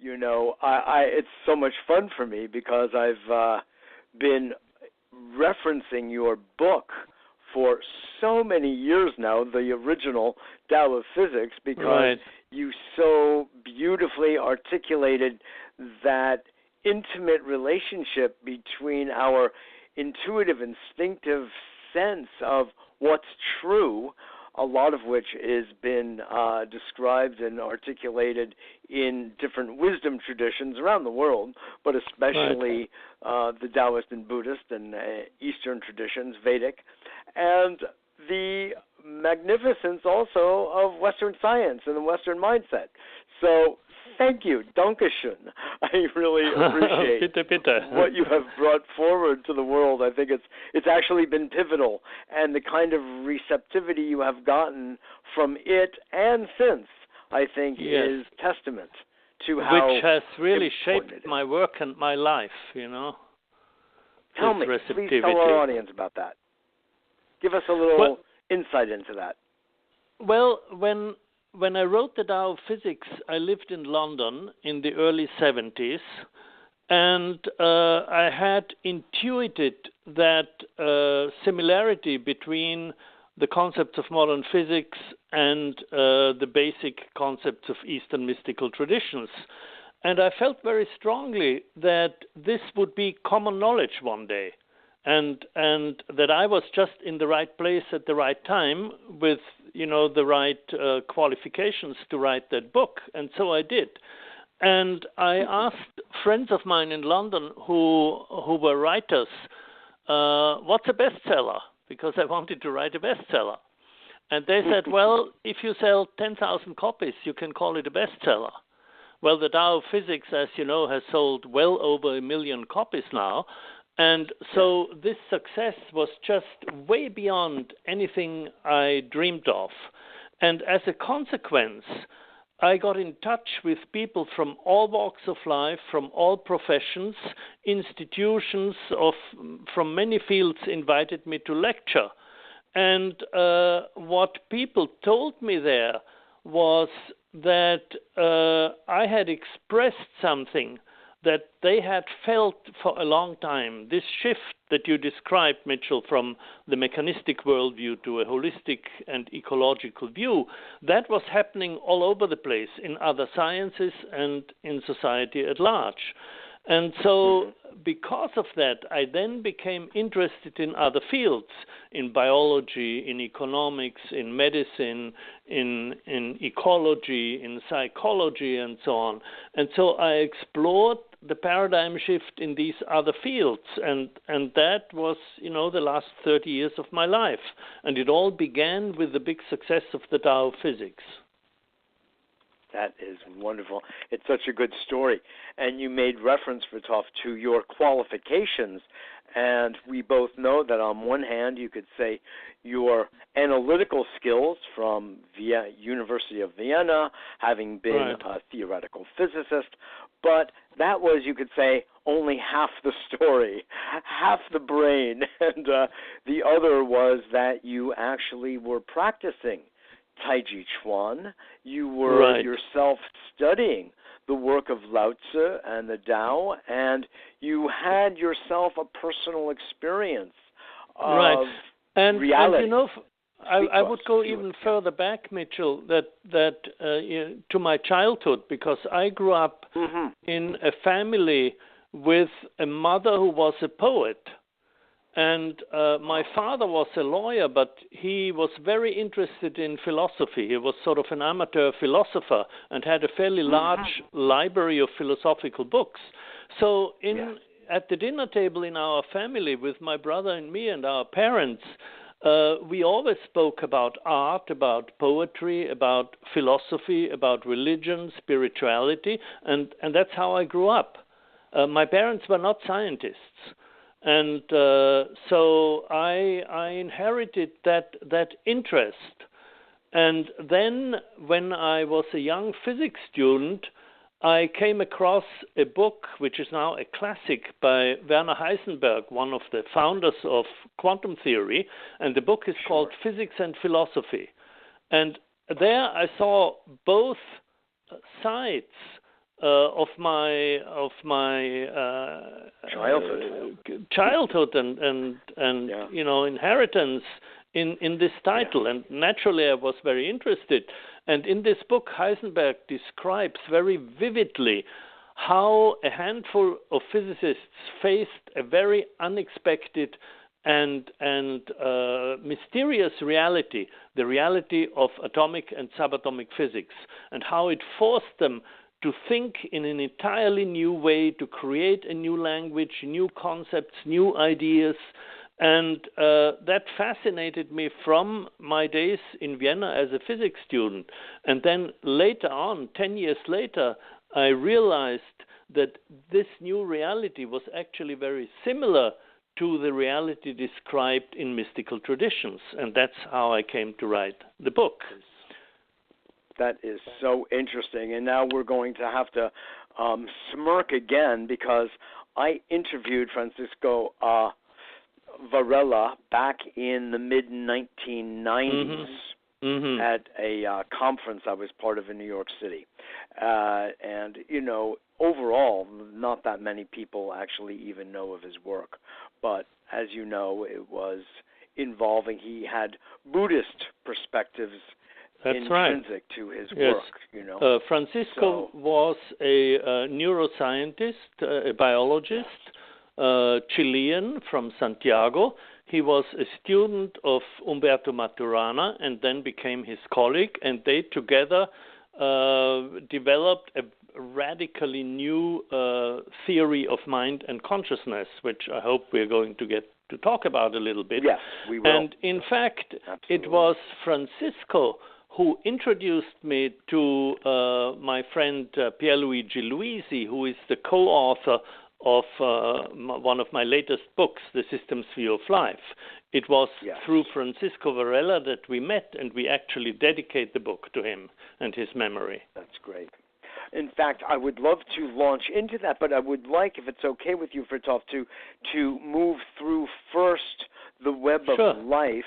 it's so much fun for me because I've been referencing your book for so many years now, the original Tao of Physics, because you so beautifully articulated that intimate relationship between our intuitive, instinctive sense of what's true, a lot of which has been described and articulated in different wisdom traditions around the world, but especially the Taoist and Buddhist and Eastern traditions, Vedic, and the magnificence also of Western science and the Western mindset. So thank you, Dankeschön. I really appreciate what you have brought forward to the world. I think it's actually been pivotal, and the kind of receptivity you have gotten from it and since, I think, is testament to how which has really shaped my work and my life, Tell me, please tell our audience about that. Give us a little insight into that. Well, when I wrote the Tao of Physics, I lived in London in the early 70s, and I had intuited that similarity between the concepts of modern physics and the basic concepts of Eastern mystical traditions. And I felt very strongly that this would be common knowledge one day. And that I was just in the right place at the right time with, the right qualifications to write that book. And so I did. And I asked friends of mine in London who were writers, what's a bestseller? Because I wanted to write a bestseller. And they said, well, if you sell 10,000 copies, you can call it a bestseller. Well, the Tao of Physics, as you know, has sold well over 1 million copies now. And so this success was just way beyond anything I dreamed of. And as a consequence, I got in touch with people from all walks of life, from all professions, institutions from many fields invited me to lecture. And what people told me there was that I had expressed something that they had felt for a long time. This shift that you described, Mitchell, from the mechanistic worldview to a holistic and ecological view, that was happening all over the place in other sciences and in society at large. And so because of that, I then became interested in other fields, in biology, in economics, in medicine, in ecology, in psychology, and so on. And so I explored the paradigm shift in these other fields, and that was, the last 30 years of my life. And it all began with the big success of the Tao of Physics. That is wonderful. It's such a good story. And you made reference, Fritjof, to your qualifications. And we both know that on one hand, you could say your analytical skills from University of Vienna, having been a theoretical physicist, but that was, you could say, only half the story, half the brain. And the other was that you actually were practicing Tai Chi Chuan. You were yourself studying the work of Lao Tzu and the Tao, and you had yourself a personal experience of reality. And I would go even further back, Mitchell, that to my childhood, because I grew up in a family with a mother who was a poet. And my father was a lawyer, but he was very interested in philosophy. He was sort of an amateur philosopher and had a fairly large library of philosophical books. So at the dinner table in our family with my brother and me and our parents, we always spoke about art, about poetry, about philosophy, about religion, spirituality, and that's how I grew up. My parents were not scientists. And so I inherited that interest. And then when I was a young physics student, I came across a book which is now a classic by Werner Heisenberg, one of the founders of quantum theory. And the book is called Physics and Philosophy. And there I saw both sides childhood and inheritance in this title. And naturally, I was very interested. And in this book, Heisenberg describes very vividly how a handful of physicists faced a very unexpected and mysterious reality, the reality of atomic and subatomic physics, and how it forced them to think in an entirely new way, to create a new language, new concepts, new ideas. And that fascinated me from my days in Vienna as a physics student. And then later on, 10 years later, I realized that this new reality was actually very similar to the reality described in mystical traditions. And that's how I came to write the book. That is so interesting. And now we're going to have to smirk again, because I interviewed Francisco Varela back in the mid-1990s at a conference I was part of in New York City. And, overall, not that many people actually even know of his work. But as you know, it was involving, he had Buddhist perspectives intrinsic to his work. Francisco was a neuroscientist, a biologist, Chilean from Santiago. He was a student of Umberto Maturana and then became his colleague, and they together developed a radically new theory of mind and consciousness, which I hope we're going to get to talk about a little bit. Yes, we will. And in fact, Absolutely. It was Francisco who introduced me to my friend Pier Luigi Luisi, who is the co-author of one of my latest books, The Systems View of Life. It was through Francisco Varela that we met, and we actually dedicate the book to him and his memory. That's great. In fact, I would love to launch into that, but I would like, if it's okay with you, Fritjof, to move through first The Web of Life,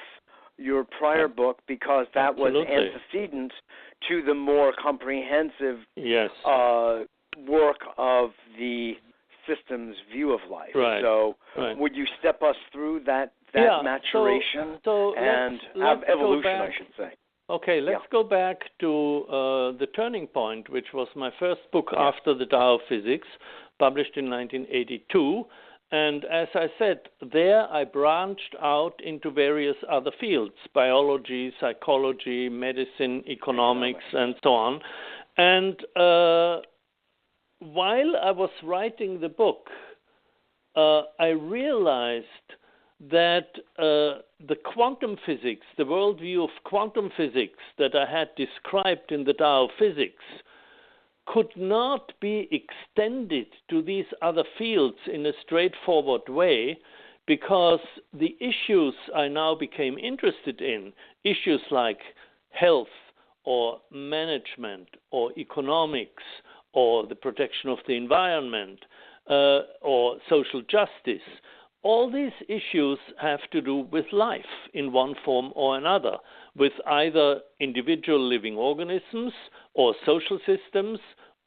your prior book, because that was antecedent to the more comprehensive work of the Systems View of Life. Right. So would you step us through that maturation and evolution, I should say? Okay, let's go back to The Turning Point, which was my first book after the Tao of Physics, published in 1982. And as I said, there I branched out into various other fields, biology, psychology, medicine, economics, and so on. And while I was writing the book, I realized that the quantum physics, the worldview of quantum physics that I had described in the Tao of Physics, could not be extended to these other fields in a straightforward way, because the issues I now became interested in, issues like health or management or economics or the protection of the environment or social justice, all these issues have to do with life in one form or another, with either individual living organisms or social systems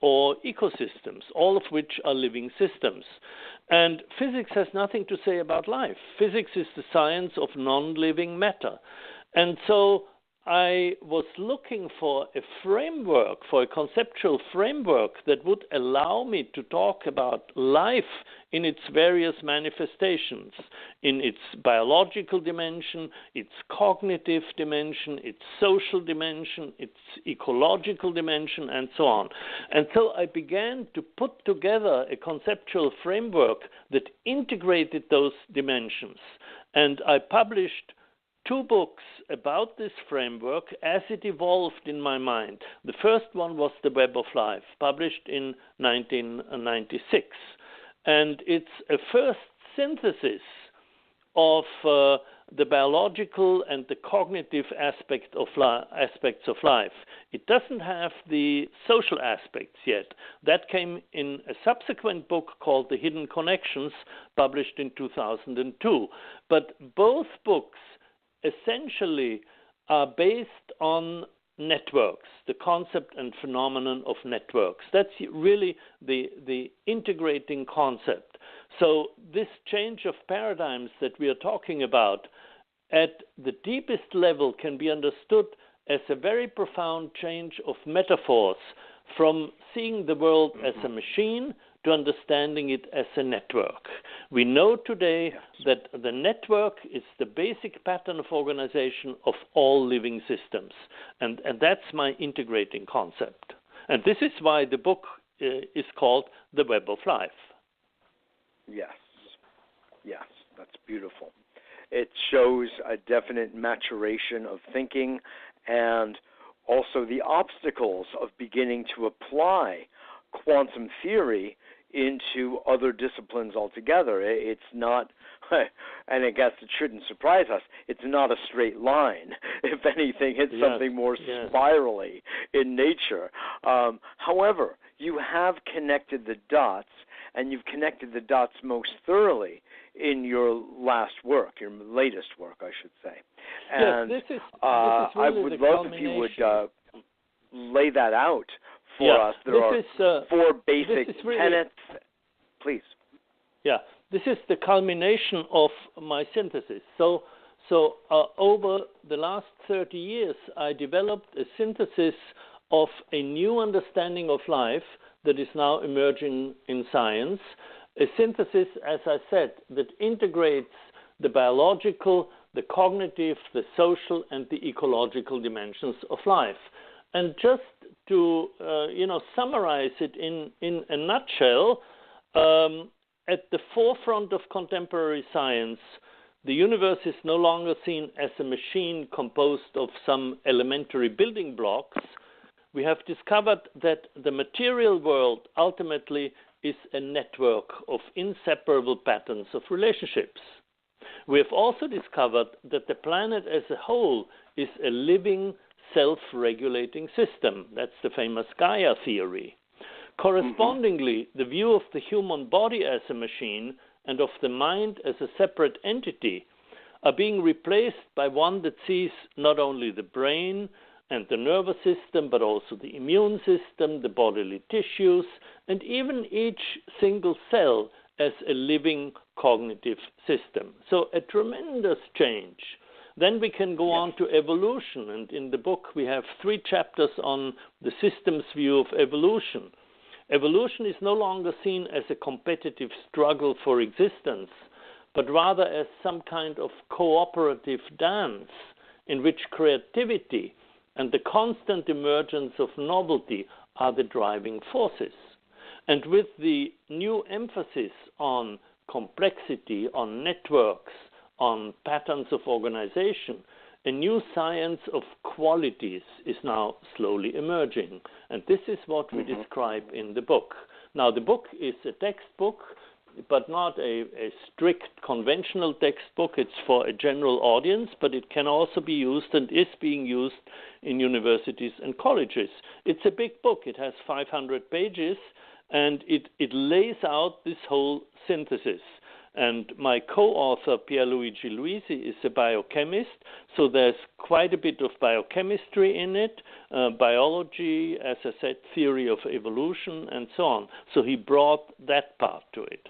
or ecosystems, all of which are living systems. And physics has nothing to say about life. Physics is the science of non-living matter. And so I was looking for a framework, for a conceptual framework that would allow me to talk about life in its various manifestations, in its biological dimension, its cognitive dimension, its social dimension, its ecological dimension, and so on. And so I began to put together a conceptual framework that integrated those dimensions. And I published 2 books about this framework as it evolved in my mind. The first one was The Web of Life, published in 1996. And it's a first synthesis of the biological and the cognitive aspects of life. It doesn't have the social aspects yet. That came in a subsequent book called The Hidden Connections, published in 2002. But both books essentially are based on networks, the concept and phenomenon of networks. That's really the integrating concept. So this change of paradigms that we are talking about at the deepest level can be understood as a very profound change of metaphors from seeing the world as a machine to understanding it as a network. We know today that the network is the basic pattern of organization of all living systems. And that's my integrating concept. And this is why the book is called The Web of Life. Yes, that's beautiful. It shows a definite maturation of thinking and also the obstacles of beginning to apply quantum theory into other disciplines altogether. It's not, and I guess it shouldn't surprise us, it's not a straight line. If anything, it's something more spirally in nature. However, you have connected the dots, and you've connected the dots most thoroughly in your last work, your latest work, I should say. And this is really I would love if you would lay that out for us. There are four basic tenets. Please. Yeah, this is the culmination of my synthesis. So over the last 30 years, I developed a synthesis of a new understanding of life that is now emerging in science. A synthesis, as I said, that integrates the biological, the cognitive, the social, and the ecological dimensions of life. And just to summarize it in a nutshell, at the forefront of contemporary science, the universe is no longer seen as a machine composed of some elementary building blocks. We have discovered that the material world ultimately is a network of inseparable patterns of relationships. We have also discovered that the planet as a whole is a living, self-regulating system. That's the famous Gaia theory. Correspondingly, the view of the human body as a machine and of the mind as a separate entity are being replaced by one that sees not only the brain and the nervous system, but also the immune system, the bodily tissues, and even each single cell as a living cognitive system. So a tremendous change. Then we can go on to evolution, and in the book we have 3 chapters on the systems view of evolution. Evolution is no longer seen as a competitive struggle for existence, but rather as some kind of cooperative dance in which creativity and the constant emergence of novelty are the driving forces. And with the new emphasis on complexity, on networks, on patterns of organization, a new science of qualities is now slowly emerging. And this is what we describe in the book. Now, the book is a textbook, but not a strict conventional textbook. It's for a general audience, but it can also be used and is being used in universities and colleges. It's a big book. It has 500 pages, and it lays out this whole synthesis. And my co-author, Pier Luigi Luisi, is a biochemist, so there's quite a bit of biochemistry in it, biology, as I said, theory of evolution, and so on. So he brought that part to it.